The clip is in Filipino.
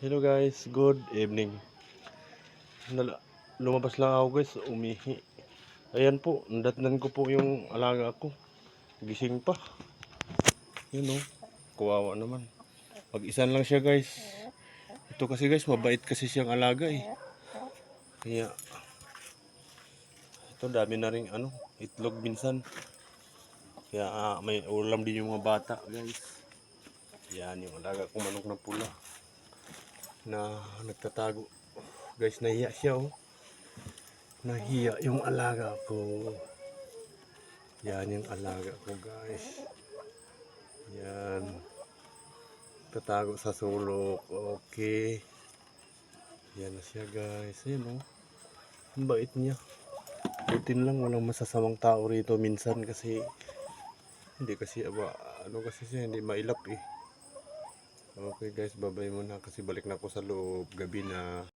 Hello guys, good evening. Lumabas lang ako guys, umihi. Ayan po, nadatnan ko po yung alaga ko. Gising pa. Yun oh, kawawa naman. Mag-isa lang siya guys. Ito kasi guys, mabait kasi siyang alaga eh. Kaya, ito dami na rin itlog minsan. Kaya may ulam din yung mga bata guys. Yan yung alaga kong manok na pula. Na nagtatago. Guys, nahiya siya oh. Nahiya yung alaga ko. Yan yung alaga ko guys. Yan. Tatago sa sulok. Okay. Yan na siya guys. Ayan o. Ang bait niya. Butin lang. Walang masasamang tao rito minsan kasi hindi kasi kasi siya hindi mailap eh. Okay guys. Babay muna kasi balik na ako sa loob. Gabi na.